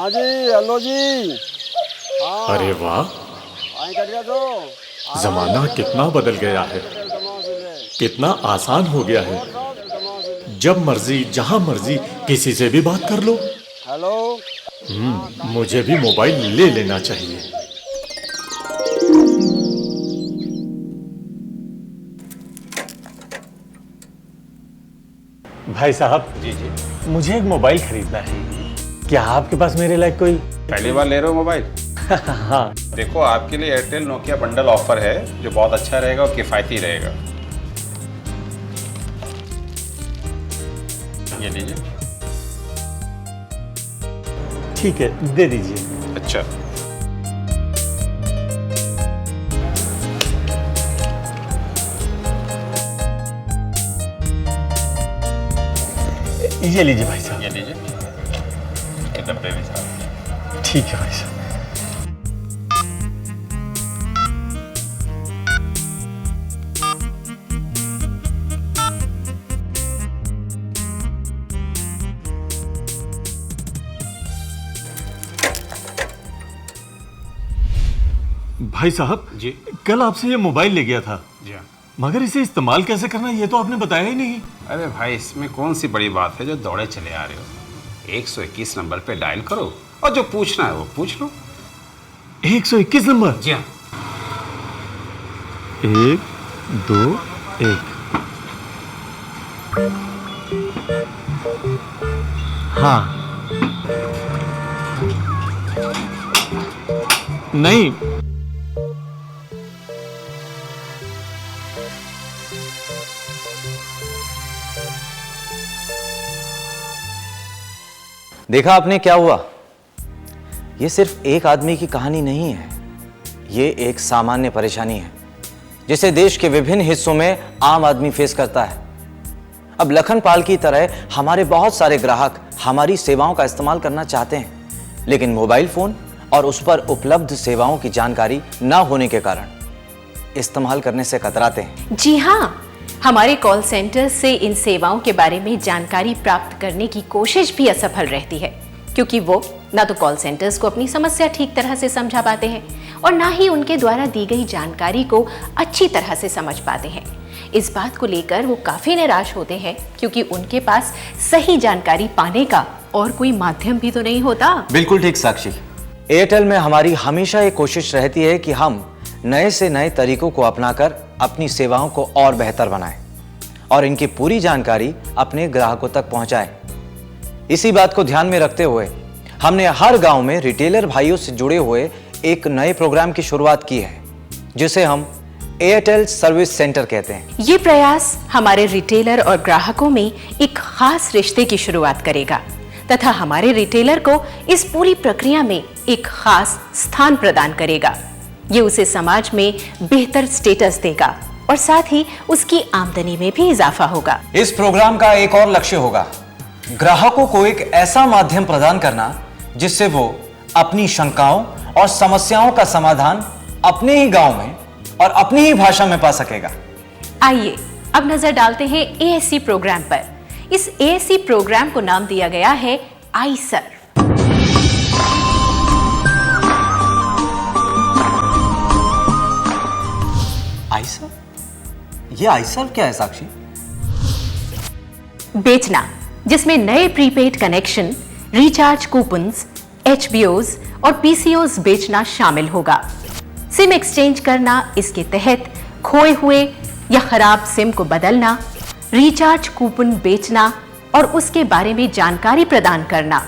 हाँ जी, हेलो जी। हाँ, अरे वाह, आई कर दिया तो जमाना कितना बदल गया है, कितना आसान हो गया है। जब मर्जी जहां मर्जी किसी से भी बात कर लो। हेलो। मुझे भी मोबाइल ले लेना चाहिए। भाई साहब, जी जी। मुझे एक मोबाइल खरीदना है। क्या आपके पास मेरे लायक कोई? पहली बार ले रहे हो मोबाइल? हाँ। देखो, आपके लिए एयरटेल नोकिया बंडल ऑफर है जो बहुत अच्छा रहेगा और किफ़ायती रहेगा। ये लीजिए। ठीक है, दे दीजिए। अच्छा, ये लीजिए भाई साहब। ये लीजिए। ये डब्बे में साथ। ठीक है भाई साहब। भाई साहब जी। कल आपसे ये मोबाइल ले गया था, जी हाँ। मगर इसे इस्तेमाल कैसे करना है ये तो आपने बताया ही नहीं। अरे भाई, इसमें कौन सी बड़ी बात है जो दौड़े चले आ रहे हो? 121 नंबर पे डायल करो और जो पूछना है वो पूछ लो। 121 नंबर? जी हाँ। 1 2 1। हाँ। नहीं, देखा आपने क्या हुआ? ये सिर्फ एक आदमी की कहानी नहीं है, ये एक सामान्य परेशानी है जिसे देश के विभिन्न हिस्सों में आम आदमी फेस करता है। अब लखन पाल की तरह हमारे बहुत सारे ग्राहक हमारी सेवाओं का इस्तेमाल करना चाहते हैं, लेकिन मोबाइल फोन और उस पर उपलब्ध सेवाओं की जानकारी न होने के कारण इस्तेमाल करने से कतराते हैं। जी हाँ, हमारे कॉल सेंटर से इन सेवाओं के बारे में जानकारी प्राप्त करने की कोशिश भी असफल रहती है, क्योंकि वो ना तो कॉल सेंटर्स को अपनी समस्या ठीक तरह से समझा पाते हैं और ना ही उनके द्वारा दी गई जानकारी को अच्छी तरह से समझ पाते हैं। इस बात को लेकर वो काफी निराश होते हैं, क्योंकि उनके पास सही जानकारी पाने का और कोई माध्यम भी तो नहीं होता। बिल्कुल ठीक साक्षी। एयरटेल में हमारी हमेशा ये कोशिश रहती है कि हम नए से नए तरीकों को अपनाकर अपनी सेवाओं को और बेहतर बनाएं और इनकी पूरी जानकारी अपने ग्राहकों तक पहुंचाएं। इसी बात को ध्यान में रखते हुए हमने हर गांव में रिटेलर भाइयों से जुड़े हुए एक नए प्रोग्राम की शुरुआत की है, जिसे हम एयरटेल सर्विस सेंटर कहते हैं। ये प्रयास हमारे रिटेलर और ग्राहकों में एक खास रिश्ते की शुरुआत करेगा तथा हमारे रिटेलर को इस पूरी प्रक्रिया में एक खास स्थान प्रदान करेगा। ये उसे समाज में बेहतर स्टेटस देगा और साथ ही उसकी आमदनी में भी इजाफा होगा। इस प्रोग्राम का एक और लक्ष्य होगा ग्राहकों को एक ऐसा माध्यम प्रदान करना जिससे वो अपनी शंकाओं और समस्याओं का समाधान अपने ही गांव में और अपनी ही भाषा में पा सकेगा। आइए अब नजर डालते हैं एएससी प्रोग्राम पर। इस एएससी प्रोग्राम को नाम दिया गया है आईसर्व। आईसर्व? ये आईसर्व क्या है साक्षी? बेचना, जिसमें नए प्रीपेड कनेक्शन, रिचार्ज कूपन्स, एचबीओज और पीसीओज बेचना शामिल होगा। सिम एक्सचेंज करना इसके तहत खोए हुए या खराब सिम को बदलना, रिचार्ज कूपन बेचना और उसके बारे में जानकारी प्रदान करना,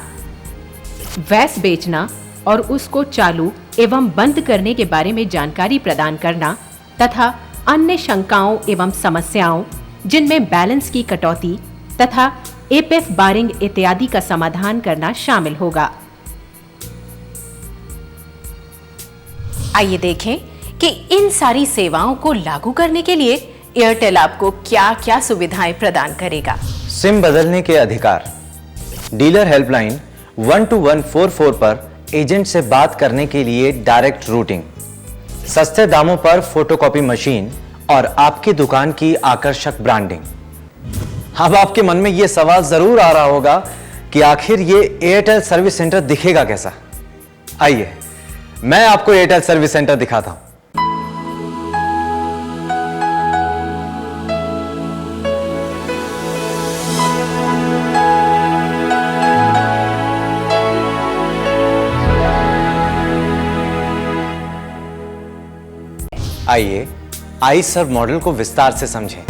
वैस बेचना और उसको चालू एवं बंद करने के बारे में जानकारी प्रदान करना तथा अन्य शंकाओं एवं समस्याओं जिनमें बैलेंस की कटौती तथा एपीएफ बारिंग इत्यादि का समाधान करना शामिल होगा। आइए देखें कि इन सारी सेवाओं को लागू करने के लिए एयरटेल आपको क्या क्या सुविधाएं प्रदान करेगा। सिम बदलने के अधिकार, डीलर हेल्पलाइन 12144 पर एजेंट से बात करने के लिए डायरेक्ट रूटिंग, सस्ते दामों पर फोटोकॉपी मशीन और आपकी दुकान की आकर्षक ब्रांडिंग। अब आपके मन में यह सवाल जरूर आ रहा होगा कि आखिर ये एयरटेल सर्विस सेंटर दिखेगा कैसा। आइए मैं आपको एयरटेल सर्विस सेंटर दिखाता हूं। आइए iServe मॉडल को विस्तार से समझें।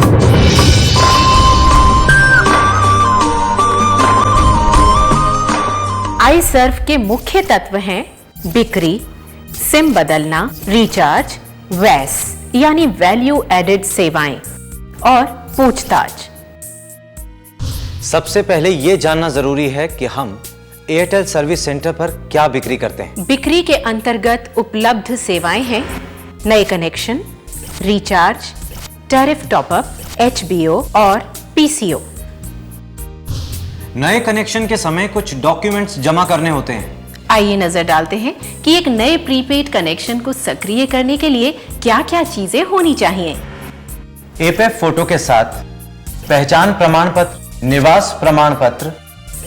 iServe के मुख्य तत्व हैं बिक्री, सिम बदलना, रिचार्ज, वैस यानी वैल्यू एडेड सेवाएं और पूछताछ। सबसे पहले यह जानना जरूरी है कि हम एयरटेल सर्विस सेंटर पर क्या बिक्री करते हैं। बिक्री के अंतर्गत उपलब्ध सेवाएं हैं नए connection, recharge, tariff top up, HBO और PCO। नए कनेक्शन के समय कुछ डॉक्यूमेंट्स जमा करने होते हैं। आइए नजर डालते हैं कि एक नए प्रीपेड कनेक्शन को सक्रिय करने के लिए क्या-क्या चीजें होनी चाहिए। एपीएफ फोटो के साथ पहचान प्रमाण पत्र, निवास प्रमाण पत्र,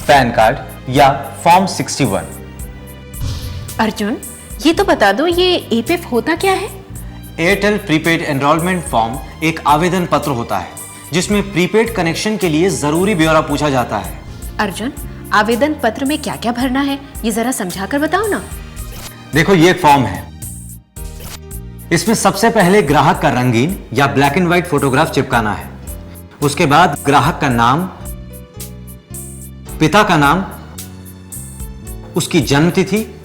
पैन कार्ड या फॉर्म 61। अर्जुन, ये तो बता दो, ये एपीएफ होता क्या है? एयरटेल प्रीपेड एनरोलमेंट फॉर्म एक आवेदन पत्र होता है जिसमें प्रीपेड कनेक्शन के लिए जरूरी ब्यौरा पूछा जाता है। अर्जुन, आवेदन पत्र में क्या क्या भरना है, ये जरा समझा कर बताओ ना। देखो ये फॉर्म है, इसमें सबसे पहले ग्राहक का रंगीन या ब्लैक एंड व्हाइट फोटोग्राफ चिपकाना है। उसके बाद ग्राहक का नाम, पिता का नाम, उसकी जन्म तिथि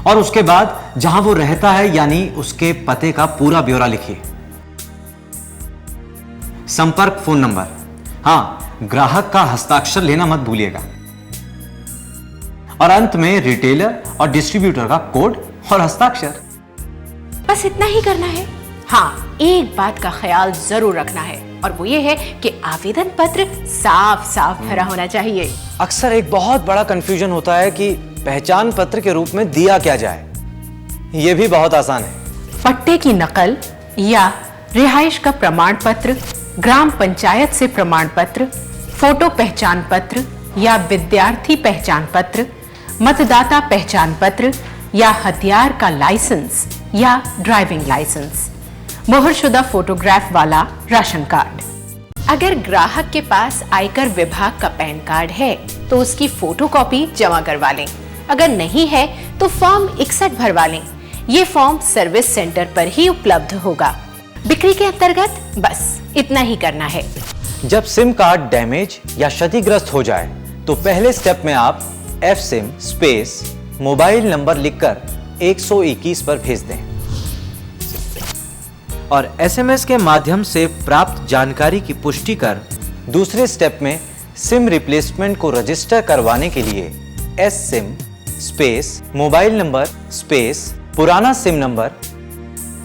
और उसके बाद जहां वो रहता है यानी उसके पते का पूरा ब्यौरा लिखिए। संपर्क फोन नंबर, हां ग्राहक का हस्ताक्षर लेना मत भूलिएगा। और अंत में रिटेलर और डिस्ट्रीब्यूटर का कोड और हस्ताक्षर। बस इतना ही करना है। हाँ, एक बात का ख्याल जरूर रखना है और वो ये है कि आवेदन पत्र साफ साफ भरा होना चाहिए। अक्सर एक बहुत बड़ा कंफ्यूजन होता है कि पहचान पत्र के रूप में दिया क्या जाए। यह भी बहुत आसान है। पट्टे की नकल या रिहाइश का प्रमाण पत्र, ग्राम पंचायत से प्रमाण पत्र, फोटो पहचान पत्र या विद्यार्थी पहचान पत्र, मतदाता पहचान पत्र या हथियार का लाइसेंस या ड्राइविंग लाइसेंस, मोहरशुदा फोटोग्राफ वाला राशन कार्ड। अगर ग्राहक के पास आयकर विभाग का पैन कार्ड है तो उसकी फोटोकॉपी जमा करवा लें। अगर नहीं है तो फॉर्म 61 भरवा लें। ये फॉर्म सर्विस सेंटर पर ही उपलब्ध होगा। बिक्री के अंतर्गत बस इतना ही करना है। जब सिम कार्ड डैमेज या क्षतिग्रस्त हो जाए तो पहले स्टेप में आप fsim स्पेस मोबाइल नंबर लिखकर 121 पर भेज दें और SMS के माध्यम से प्राप्त जानकारी की पुष्टि कर दूसरे स्टेप में सिम रिप्लेसमेंट को रजिस्टर करवाने के लिए SIM space mobile number space पुराना सिम नंबर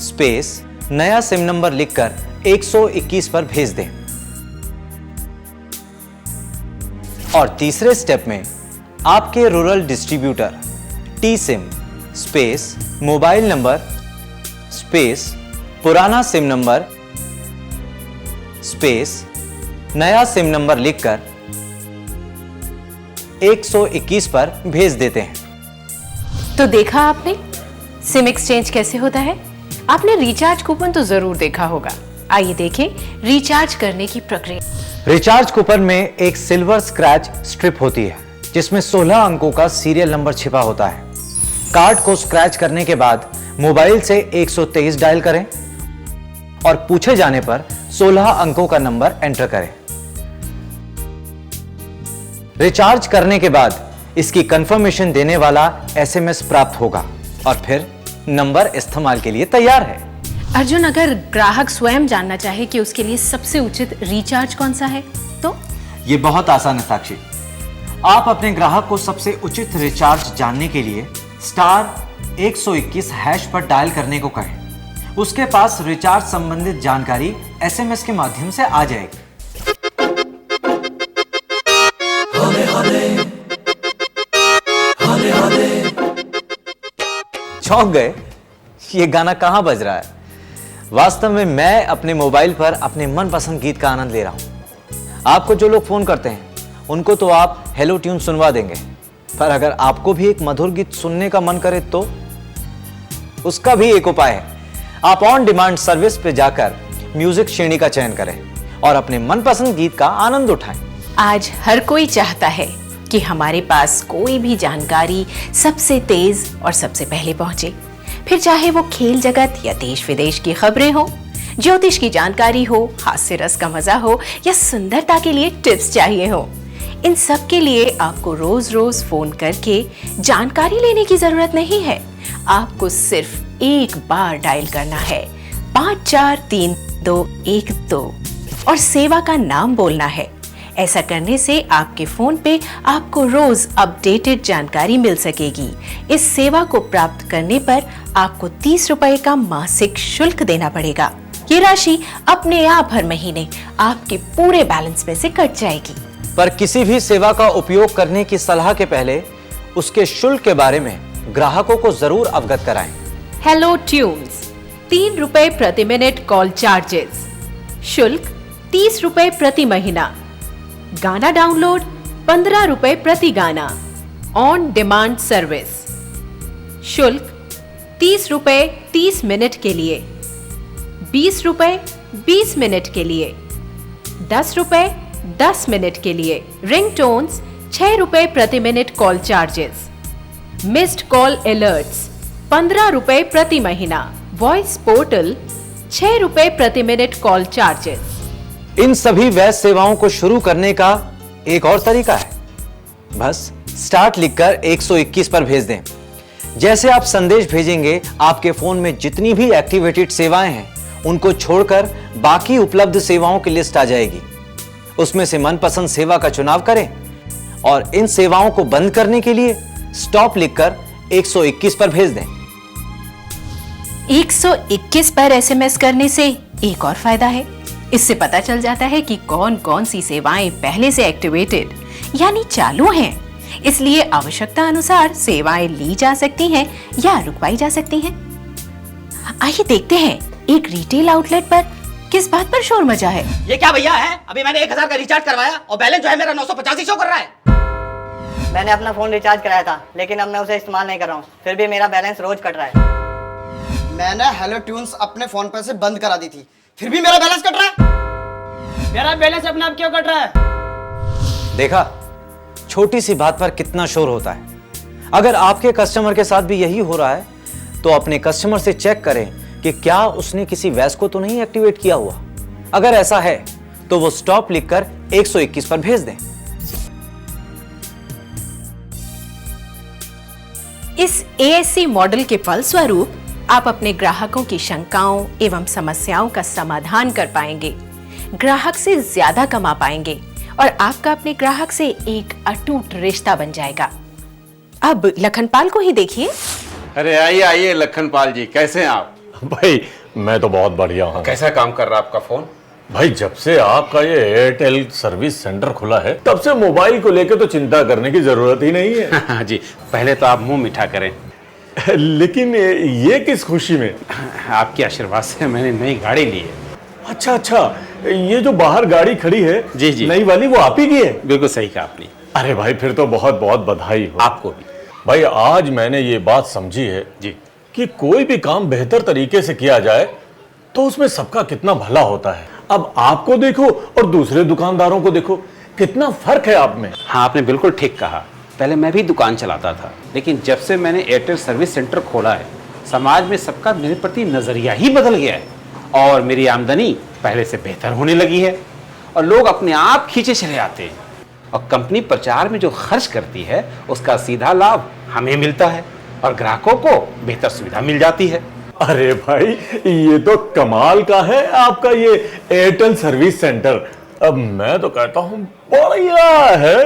स्पेस नया सिम नंबर लिखकर 121 पर भेज दें। और तीसरे स्टेप में आपके rural distributor T-SIM space mobile number space पुराना सिम नंबर स्पेस नया सिम नंबर लिखकर 121 पर भेज देते हैं। तो देखा आपने सिम एक्सचेंज कैसे होता है। आपने रिचार्ज कूपन तो जरूर देखा होगा। आइए देखें रिचार्ज करने की प्रक्रिया। रिचार्ज कूपन में एक सिल्वर स्क्रैच स्ट्रिप होती है जिसमें 16 अंकों का सीरियल नंबर छिपा होता है। कार्ड को स्क्रैच करने के बाद मोबाइल से 123 डायल करें और पूछे जाने पर 16 अंकों का नंबर एंटर करें। रिचार्ज करने के बाद इसकी कंफर्मेशन देने वाला SMS प्राप्त होगा और फिर नंबर इस्तेमाल के लिए तैयार है। अर्जुन, अगर ग्राहक स्वयं जानना चाहे कि उसके लिए सबसे उचित रिचार्ज कौन सा है तो? यह बहुत आसान है साक्षी। आप अपने ग्राहक को सबसे उचित रिचार्ज जानने के लिए *121# पर डायल करने को कहें। उसके पास रिचार्ज संबंधित जानकारी SMS के माध्यम से आ जाएगी। चौंक गए, ये गाना कहां बज रहा है? वास्तव में मैं अपने मोबाइल पर अपने मनपसंद गीत का आनंद ले रहा हूं। आपको जो लोग फोन करते हैं उनको तो आप हेलो ट्यून सुनवा देंगे, पर अगर आपको भी एक मधुर गीत सुनने का मन करे तो उसका भी एक उपाय है। आप ऑन डिमांड सर्विस पे जाकर म्यूजिक श्रेणी का चयन करें और अपने मनपसंद गीत का आनंद उठाएं। आज हर कोई चाहता है कि हमारे पास कोई भी जानकारी सबसे तेज और सबसे पहले पहुंचे, फिर चाहे वो खेल जगत या देश विदेश की खबरें हो, ज्योतिष की जानकारी हो, हास्य रस का मजा हो या सुंदरता के लिए टिप्स चाहिए हो। इन सब के लिए आपको रोज रोज फोन करके जानकारी लेने की जरूरत नहीं है। आपको सिर्फ एक बार डायल करना है 543212 और सेवा का नाम बोलना है। ऐसा करने से आपके फोन पे आपको रोज अपडेटेड जानकारी मिल सकेगी। इस सेवा को प्राप्त करने पर आपको 30 रुपए का मासिक शुल्क देना पड़ेगा। ये राशि अपने आप हर महीने आपके पूरे बैलेंस में से कट जाएगी। पर किसी भी सेवा का उपयोग करने की सलाह के पहले उसके शुल्क के बारे में ग्राहकों को जरूर अवगत कराएं। हेलो ट्यून्स 3 रुपए प्रति मिनट कॉल चार्जेस, शुल्क 30 रुपए प्रति महीना। गाना डाउनलोड 15 रुपए प्रति गाना। ऑन डिमांड सर्विस, शुल्क 30 रुपए 30 मिनट के लिए, 20 रुपए 20 मिनट के लिए, 10 रुपए 10 मिनट के लिए। रिंगटोन्स 6 रुपए प्रति minute call charges. Missed call alerts 15 रुपए प्रति महीना। वॉइस पोर्टल 6 रुपए प्रति मिनट कॉल चार्जेस। इन सभी वैध सेवाओं को शुरू करने का एक और तरीका है, बस स्टार्ट लिखकर 121 पर भेज दें। जैसे आप संदेश भेजेंगे, आपके फोन में जितनी भी एक्टिवेटेड सेवाएं हैं उनको छोड़कर बाकी उपलब्ध सेवाओं की लिस्ट आ जाएगी। उसमें से मनपसंद सेवा का चुनाव करें और इन सेवाओं को बंद करने के लिए स्टॉप लिखकर 121 पर भेज दें। 121 पर एसएमएस करने से एक और फायदा है। इससे पता चल जाता है कि कौन कौन सी सेवाएं पहले से एक्टिवेटेड यानी चालू हैं। इसलिए आवश्यकता अनुसार सेवाएं ली जा सकती हैं या रुकवाई जा सकती हैं। आइए देखते हैं एक रिटेल आउटलेट पर किस बात पर शोर मचा है। ये क्या भैया है? अभी मैंने 1000 का रिचार्ज करवाया और बैलेंस जो है मेरा 985 शो कर रहा है। मैंने अपना फोन रिचार्ज कराया था, लेकिन अब मैं उसे इस्तेमाल नहीं कर रहा हूँ, फिर भी मेरा बैलेंस रोज कट रहा है। मैंने हेलो ट्यून्स अपने फोन पे से बंद करा दी थी, फिर भी मेरा बैलेंस कट रहा है। मेरा बैलेंस अपने आप क्यों कट रहा है? देखा, छोटी सी बात पर कितना शोर होता है। अगर आपके कस्टमर के साथ भी यही हो रहा है तो अपने कस्टमर से चेक करें कि क्या उसने किसी वैस को तो नहीं एक्टिवेट किया हुआ। अगर ऐसा है तो वो स्टॉप लिखकर 121 पर भेज दें। इस एएससी मॉडल के फलस्वरूप आप अपने ग्राहकों की शंकाओं एवं समस्याओं का समाधान कर पाएंगे, ग्राहक से ज्यादा कमा पाएंगे और आपका अपने ग्राहक से एक अटूट रिश्ता बन जाएगा। अब लखनपाल को ही देखिए। अरे आइए आइए लखनपाल जी, कैसे हैं आप? भाई मैं तो बहुत बढ़िया हूँ। कैसा काम कर रहा है आपका फोन? भाई जब से आपका ये एयरटेल सर्विस सेंटर खुला है तब से मोबाइल को लेकर तो चिंता करने की जरूरत ही नहीं है। हाँ जी, पहले तो आप मुंह मीठा करें। लेकिन ये किस खुशी में? आपके आशीर्वाद से मैंने नई गाड़ी ली है। अच्छा अच्छा, ये जो बाहर गाड़ी खड़ी है जी जी, नई वाली, वो आप ही की है? बिल्कुल सही कहा आपने। अरे भाई फिर तो बहुत बहुत बधाई हो। आपको भी। भाई आज मैंने ये बात समझी है जी कि कोई भी काम बेहतर तरीके से किया जाए तो उसमें सबका कितना भला होता है। अब आपको देखो और दूसरे दुकानदारों को देखो, कितना फर्क है आप में। हाँ, आपने बिल्कुल ठीक कहा। पहले मैं भी दुकान चलाता था, लेकिन जब से मैंने एयरटेल सर्विस सेंटर खोला है, समाज में सबका मेरे प्रति नजरिया ही बदल गया है और मेरी आमदनी पहले से बेहतर होने लगी है और लोग अपने आप खींचे चले आते हैं और कंपनी प्रचार में जो खर्च करती है उसका सीधा लाभ हमें मिलता है और ग्राहकों को बेहतर सुविधा मिल जाती है। अरे भाई ये तो कमाल का है आपका ये एयरटेल सर्विस सेंटर। अब मैं तो कहता हूँ बढ़िया है।